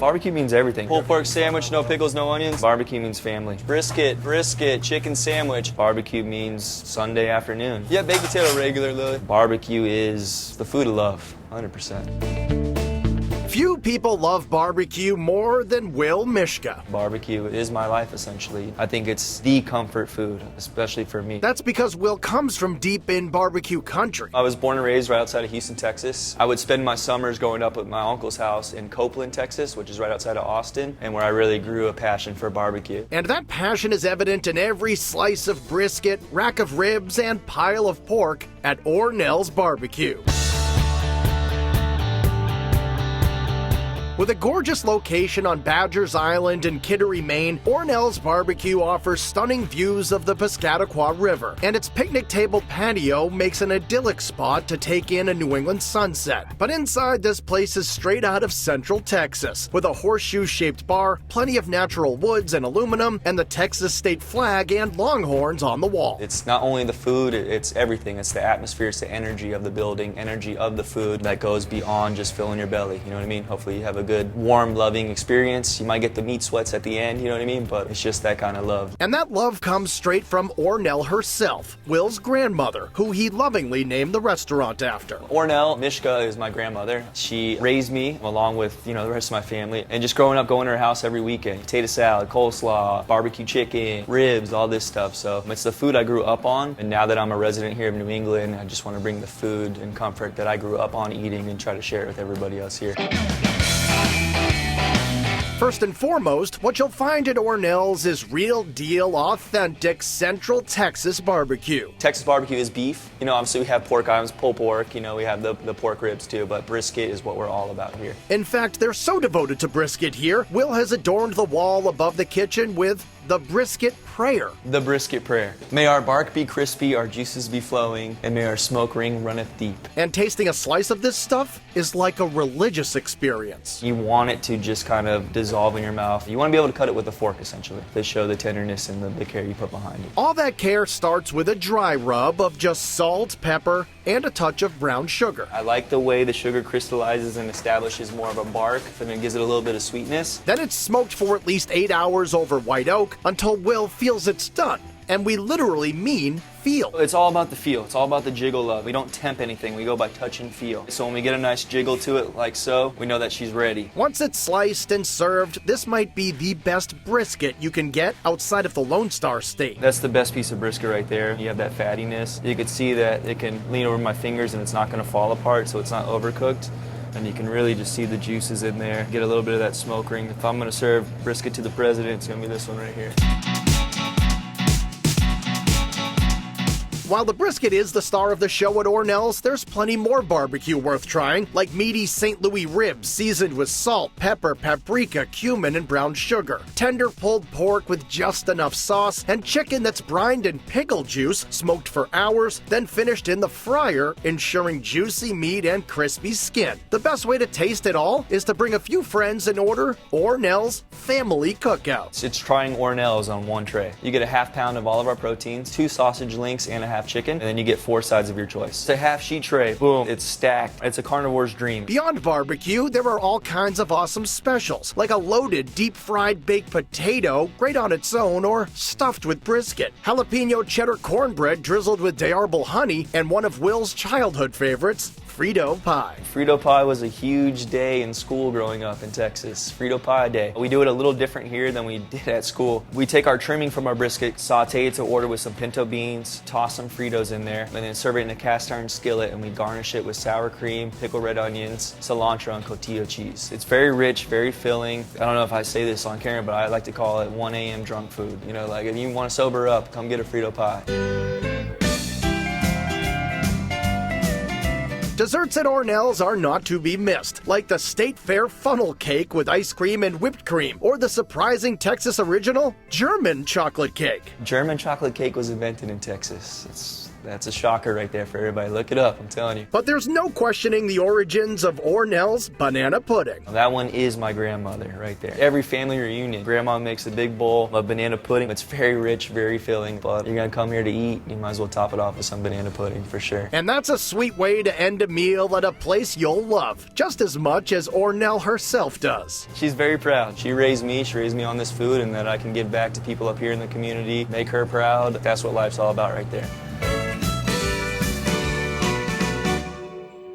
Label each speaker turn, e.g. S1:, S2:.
S1: Barbecue means everything.
S2: Pulled pork sandwich, no pickles, no onions.
S1: Barbecue means family.
S2: Brisket, chicken sandwich.
S1: Barbecue means Sunday afternoon.
S2: Yeah, baked potato regularly.
S1: Barbecue is the food of love, 100%.
S3: Few people love barbecue more than Will Mishka.
S1: Barbecue is my life, essentially. I think it's the comfort food, especially for me.
S3: That's because Will comes from deep in barbecue country.
S2: I was born and raised right outside of Houston, Texas. I would spend my summers growing up at my uncle's house in Copeland, Texas, which is right outside of Austin, and where I really grew a passion for barbecue.
S3: And that passion is evident in every slice of brisket, rack of ribs, and pile of pork at Nell's Barbecue. With a gorgeous location on Badgers Island in Kittery, Maine, Nell's Barbecue offers stunning views of the Piscataqua River, and its picnic table patio makes an idyllic spot to take in a New England sunset. But inside, this place is straight out of Central Texas, with a horseshoe-shaped bar, plenty of natural woods and aluminum, and the Texas state flag and longhorns on the wall.
S2: It's not only the food, it's everything. It's the atmosphere, it's the energy of the building, energy of the food that goes beyond just filling your belly, you know what I mean? Hopefully you have a good, warm, loving experience. You might get the meat sweats at the end, you know what I mean? But it's just that kind of love.
S3: And that love comes straight from Nell herself, Will's grandmother, who he lovingly named the restaurant after.
S2: Nell, Mishka, is my grandmother. She raised me along with, the rest of my family. And just growing up, going to her house every weekend. Potato salad, coleslaw, barbecue chicken, ribs, all this stuff. So it's the food I grew up on. And now that I'm a resident here of New England, I just want to bring the food and comfort that I grew up on eating and try to share it with everybody else here.
S3: First and foremost, what you'll find at Nell's is real deal, authentic Central Texas barbecue.
S2: Texas barbecue is beef. Obviously we have pork items, pulled pork, we have the pork ribs too, but brisket is what we're all about here.
S3: In fact, they're so devoted to brisket here, Will has adorned the wall above the kitchen with the brisket prayer.
S2: The brisket prayer. May our bark be crispy, our juices be flowing, and may our smoke ring runneth deep.
S3: And tasting a slice of this stuff is like a religious experience.
S2: You want it to just kind of dissolve in your mouth. You want to be able to cut it with a fork, essentially, to show the tenderness and the care you put behind it.
S3: All that care starts with a dry rub of just salt, pepper, and a touch of brown sugar.
S2: I like the way the sugar crystallizes and establishes more of a bark, and it gives it a little bit of sweetness.
S3: Then it's smoked for at least 8 hours over white oak until Will feels it's done. And we literally mean feel.
S2: It's all about the feel. It's all about the jiggle of. We don't temp anything. We go by touch and feel. So when we get a nice jiggle to it like so, we know that she's ready.
S3: Once it's sliced and served, this might be the best brisket you can get outside of the Lone Star State.
S2: That's the best piece of brisket right there. You have that fattiness. You can see that it can lean over my fingers and it's not going to fall apart, so it's not overcooked. And you can really just see the juices in there. Get a little bit of that smoke ring. If I'm going to serve brisket to the president, it's going to be this one right here.
S3: While the brisket is the star of the show at Nell's, there's plenty more barbecue worth trying, like meaty St. Louis ribs seasoned with salt, pepper, paprika, cumin, and brown sugar, tender pulled pork with just enough sauce, and chicken that's brined in pickle juice, smoked for hours, then finished in the fryer, ensuring juicy meat and crispy skin. The best way to taste it all is to bring a few friends and order Nell's Family Cookout.
S2: It's trying Nell's on one tray. You get a half pound of all of our proteins, 2 sausage links, and a half chicken, and then you get 4 sides of your choice. It's a half sheet tray. Boom. It's stacked. It's a carnivore's dream.
S3: Beyond barbecue, there are all kinds of awesome specials, like a loaded deep-fried baked potato, great on its own, or stuffed with brisket, jalapeno cheddar cornbread drizzled with d'Arbol honey, and one of Will's childhood favorites, Frito pie.
S2: Frito pie was a huge day in school growing up in Texas. Frito pie day. We do it a little different here than we did at school. We take our trimming from our brisket, saute it to order with some pinto beans, toss some Fritos in there, and then serve it in a cast iron skillet, and we garnish it with sour cream, pickled red onions, cilantro, and cotija cheese. It's very rich, very filling. I don't know if I say this on camera, but I like to call it 1 a.m. drunk food. Like if you want to sober up, come get a Frito pie.
S3: Desserts at Nell's are not to be missed, like the State Fair funnel cake with ice cream and whipped cream, or the surprising Texas original German chocolate cake.
S2: German chocolate cake was invented in Texas. That's a shocker right there for everybody. Look it up, I'm telling you.
S3: But there's no questioning the origins of Ornell's banana pudding.
S2: That one is my grandmother right there. Every family reunion, grandma makes a big bowl of banana pudding. It's very rich, very filling, but you're gonna come here to eat, you might as well top it off with some banana pudding for sure.
S3: And that's a sweet way to end a meal at a place you'll love, just as much as Ornell herself does.
S2: She's very proud. She raised me on this food, and that I can give back to people up here in the community, make her proud. That's what life's all about right there.